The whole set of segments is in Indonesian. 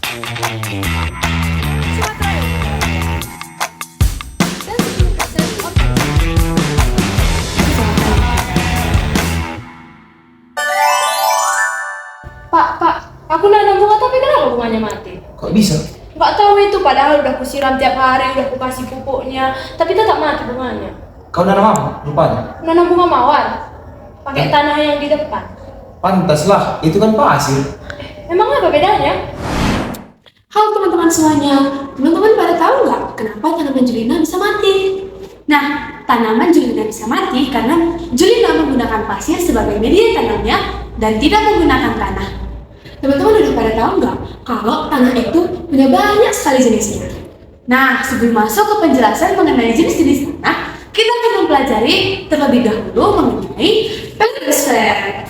Pak, aku nanam bunga tapi kenapa bunganya mati? Kok bisa? Nggak tahu itu, padahal udah kusiram tiap hari, udah aku kasih pupuknya, tapi tetap mati bunganya. Kau nanam apa rupanya? Nanam bunga mawar, pakai Eh? tanah yang di depan. Pantaslah, itu kan pasir. Emang apa bedanya? Halo teman-teman semuanya, teman-teman pada tahu nggak kenapa tanaman Julina bisa mati? Nah, tanaman Julina bisa mati karena Julina menggunakan pasir sebagai media tanamnya dan tidak menggunakan tanah. Teman-teman udah pada tahu nggak kalau tanah itu punya banyak sekali jenisnya? Nah, sebelum masuk ke penjelasan mengenai jenis-jenis tanah, kita akan mempelajari terlebih dahulu mengenai pedosfer.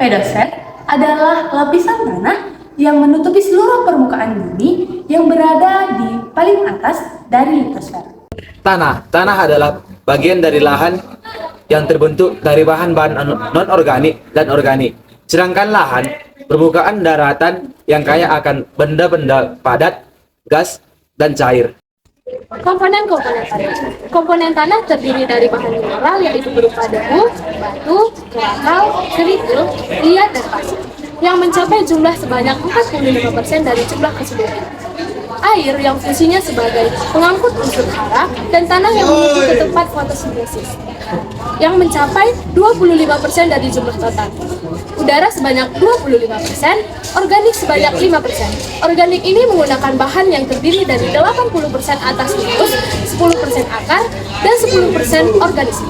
Pedosfer adalah lapisan tanah yang menutupi seluruh permukaan bumi yang berada di paling atas dari litosfer. Tanah adalah bagian dari lahan yang terbentuk dari bahan-bahan non-organik dan organik. Sedangkan lahan, permukaan daratan yang kaya akan benda-benda padat, gas, dan cair. Komponen-komponen tanah. Komponen tanah terdiri dari bahan mineral yaitu berupa debu, batu, kerakau, kerikil, liat, dan pasir yang mencapai jumlah sebanyak 45% dari jumlah keseluruhan. Air yang fungsinya sebagai pengangkut unsur hara dan tanah yang menuju ke tempat fotosintesis yang mencapai 25% dari jumlah total. Udara sebanyak 25%, organik sebanyak 5%. Organik ini menggunakan bahan yang terdiri dari 80% atas humus, 10% akar, dan 10% organisme.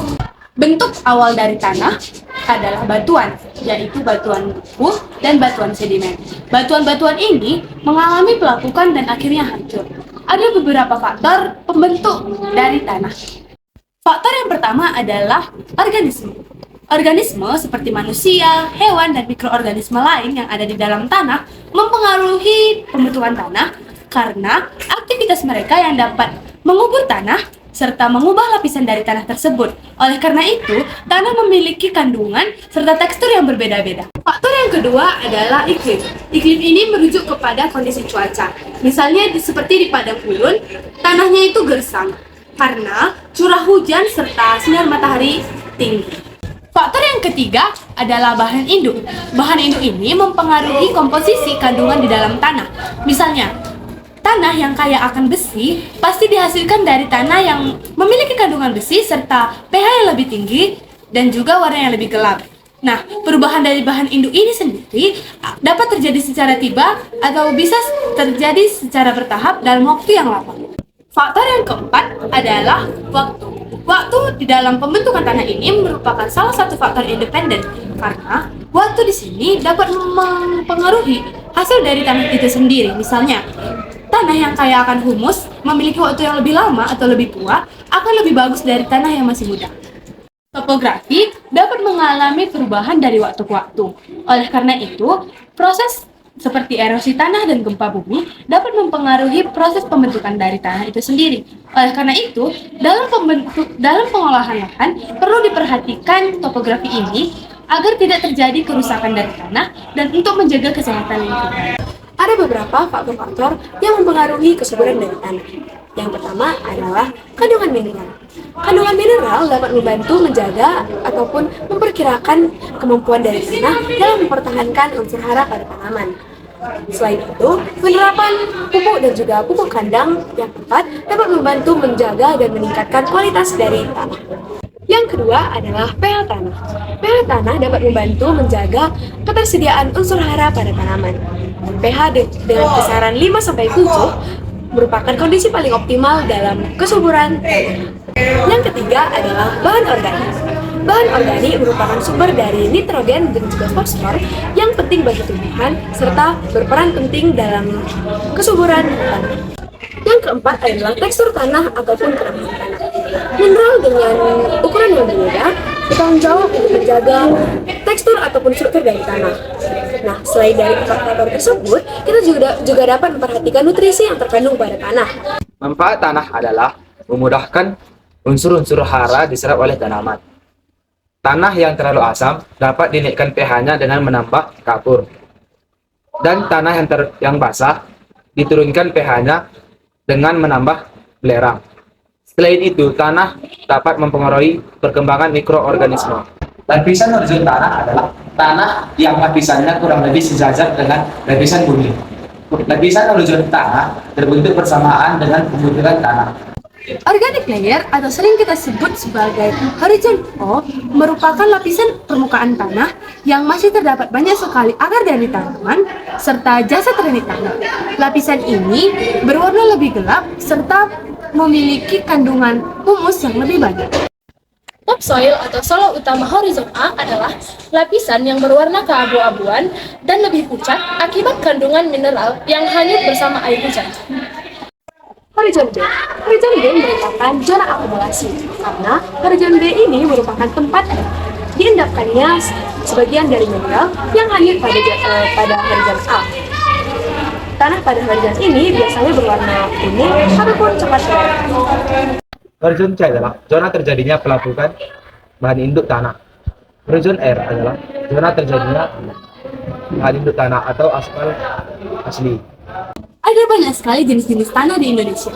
Bentuk awal dari tanah adalah batuan, yaitu batuan beku dan batuan sedimen. Batuan-batuan ini mengalami pelapukan dan akhirnya hancur. Ada beberapa faktor pembentuk dari tanah. Faktor yang pertama adalah organisme. Organisme seperti manusia, hewan, dan mikroorganisme lain yang ada di dalam tanah mempengaruhi pembentukan tanah karena aktivitas mereka yang dapat mengubur tanah serta mengubah lapisan dari tanah tersebut. Oleh karena itu, tanah memiliki kandungan serta tekstur yang berbeda-beda. Faktor yang kedua adalah iklim. Iklim ini merujuk kepada kondisi cuaca. Misalnya seperti di padang gurun, tanahnya itu gersang karena curah hujan serta sinar matahari tinggi. Faktor yang ketiga adalah bahan induk. Bahan induk ini mempengaruhi komposisi kandungan di dalam tanah. Misalnya, tanah yang kaya akan besi pasti dihasilkan dari tanah yang memiliki kandungan besi serta pH yang lebih tinggi dan juga warna yang lebih gelap. Nah, perubahan dari bahan induk ini sendiri dapat terjadi secara tiba atau bisa terjadi secara bertahap dalam waktu yang lama. Faktor yang keempat adalah waktu. Waktu di dalam pembentukan tanah ini merupakan salah satu faktor independen karena waktu di sini dapat mempengaruhi hasil dari tanah itu sendiri. Misalnya, tanah yang kaya akan humus memiliki waktu yang lebih lama atau lebih tua akan lebih bagus dari tanah yang masih muda. Topografi dapat mengalami perubahan dari waktu ke waktu. Oleh karena itu, proses seperti erosi tanah dan gempa bumi dapat mempengaruhi proses pembentukan dari tanah itu sendiri. Oleh karena itu, dalam pengolahan lahan perlu diperhatikan topografi ini agar tidak terjadi kerusakan dari tanah dan untuk menjaga kesehatan lingkungan. Ada beberapa faktor-faktor yang mempengaruhi kesuburan dari tanah. Yang pertama adalah kandungan mineral. Kandungan mineral dapat membantu menjaga ataupun memperkirakan kemampuan dari tanah dalam mempertahankan unsur hara pada tanaman. Selain itu, penerapan pupuk dan juga pupuk kandang yang tepat dapat membantu menjaga dan meningkatkan kualitas dari tanah. Yang kedua adalah pH tanah. pH tanah dapat membantu menjaga ketersediaan unsur hara pada tanaman. pH dengan kisaran 5-7 merupakan kondisi paling optimal dalam kesuburan tanah. Yang ketiga adalah bahan organik. Bahan organik merupakan sumber dari nitrogen dan juga fosfor yang penting bagi tumbuhan serta berperan penting dalam kesuburan tanah. Yang keempat adalah tekstur tanah ataupun keramahan tanah. Mineral dengan ukuran yang berbeda bertanggung jawab untuk menjaga tekstur ataupun struktur dari tanah. Nah, selain dari empat faktor tersebut, kita juga dapat memperhatikan nutrisi yang terkandung pada tanah. Manfaat tanah adalah memudahkan unsur-unsur hara diserap oleh tanaman. Tanah yang terlalu asam dapat dinaikkan pH-nya dengan menambah kapur. dan tanah yang basah diturunkan pH-nya dengan menambah belerang. Selain itu, tanah dapat mempengaruhi perkembangan mikroorganisme. Lapisan horizon tanah adalah tanah yang lapisannya kurang lebih sejajar dengan lapisan bumi. Lapisan horizon tanah terbentuk bersamaan dengan pembentukan tanah. Organic layer atau sering kita sebut sebagai horizon O merupakan lapisan permukaan tanah yang masih terdapat banyak sekali akar dari tanaman serta jasad dari tanah. Lapisan ini berwarna lebih gelap serta memiliki kandungan humus yang lebih banyak. Topsoil atau solo utama horizon A adalah lapisan yang berwarna keabu-abuan dan lebih pucat akibat kandungan mineral yang hanyut bersama air hujan. Horizon B. Horizon B merupakan zona akumulasi karena horizon B ini merupakan tempat diendapkannya sebagian dari mineral yang hanyut pada horizon A. Tanah pada horizon ini biasanya berwarna kuning ataupun coklat merah. Horizon C adalah zona terjadinya pelapukan bahan induk tanah. Horizon R adalah zona terjadinya bahan induk tanah atau aspal asli. Ada banyak sekali jenis-jenis tanah di Indonesia.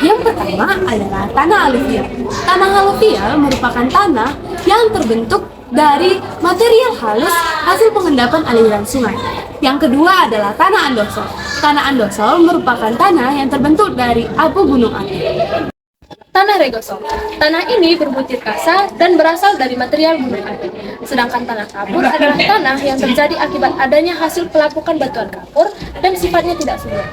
Yang pertama adalah tanah aluvial. Tanah aluvial merupakan tanah yang terbentuk dari material halus hasil pengendapan aliran sungai. Yang kedua adalah tanah andosol. Tanah andosol merupakan tanah yang terbentuk dari abu gunung api. Tanah regosol. Tanah ini berbutir kasar dan berasal dari material gunung api. Sedangkan tanah kapur adalah tanah yang terjadi akibat adanya hasil pelapukan batuan kapur dan sifatnya tidak subur.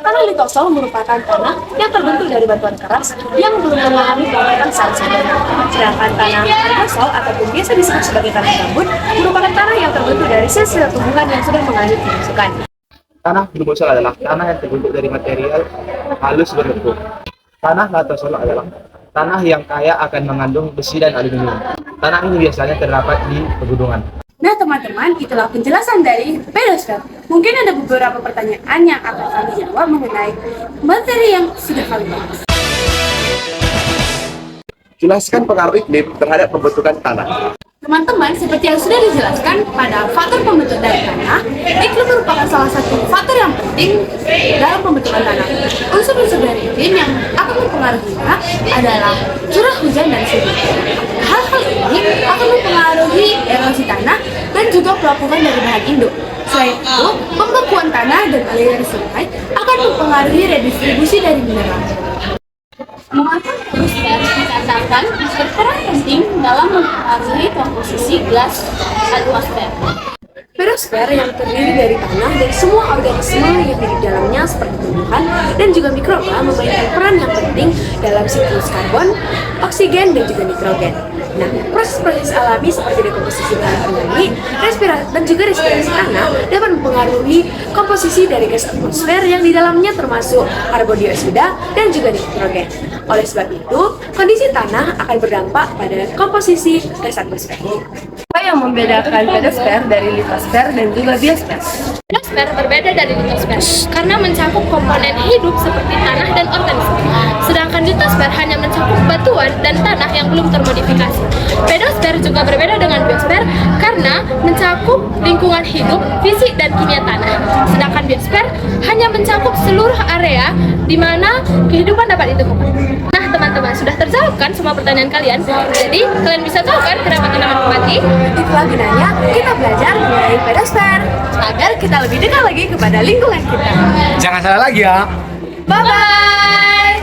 Tanah litosol merupakan tanah yang terbentuk dari batuan keras yang belum mengalami pelapukan saat sebenarnya. Sedangkan tanah regosol ataupun biasa disebut sebagai tanah gambut merupakan tanah yang terbentuk dari sel-sel tumbuhan yang sudah mengalami pembusukan. Tanah glucosol adalah tanah yang terbentuk dari material halus berlembung. Tanah latosol adalah tanah yang kaya akan mengandung besi dan aluminium. Tanah ini biasanya terdapat di pegunungan. Nah teman-teman, itulah penjelasan dari pedosfer. Mungkin ada beberapa pertanyaan yang akan kami jawab mengenai materi yang sudah kami bahas. Jelaskan pengaruh iklim terhadap pembentukan tanah. Teman-teman, seperti yang sudah dijelaskan pada faktor pembentuk dari tanah, iklim merupakan salah satu faktor yang penting dalam pembentukan tanah. Unsur-unsur dari iklim yang akan mempengaruhinya adalah curah hujan dan suhu. Hal-hal ini akan mempengaruhi erosi tanah dan juga pelapukan dari bahan induk. Selain itu, pembekuan tanah dan aliran sungai akan mempengaruhi redistribusi dari mineral. Muatan pedosfer dikatakan berperan penting dalam mempengaruhi komposisi gas atmosfer. Pedosfer yang terdiri dari tanah dan semua organisme yang hidup di dalamnya seperti tumbuhan dan juga mikroba memainkan peran yang penting dalam siklus karbon, oksigen, dan juga nitrogen. Nah, proses-proses alami seperti dekomposisi bahan organik, dan juga respirasi tanah dapat mempengaruhi komposisi dari gas atmosfer yang di dalamnya termasuk karbon dioksida dan juga nitrogen. Oleh sebab itu, kondisi tanah akan berdampak pada komposisi gas atmosfer. Apa yang membedakan pedosfer dari litosfer dan juga biosfer? Pedosfer berbeda dari litosfer karena mencakup komponen hidup seperti tanah dan organisme. Sedangkan litosfer hanya mencakup batuan dan tanah yang belum termodifikasi. Pedosfer juga berbeda dengan biosfer karena mencakup lingkungan hidup, fisik, dan kimia tanah. Sedangkan biosfer hanya mencakup seluruh area di mana kehidupan dapat ditemukan. Nah teman-teman, sudah terjawabkan semua pertanyaan kalian? Jadi kalian bisa tahu kan kenapa tanaman mati? Itulah gunanya kita belajar mengenai pedosfer agar kita lebih dekat lagi kepada lingkungan kita. Jangan salah lagi ya. Bye-bye!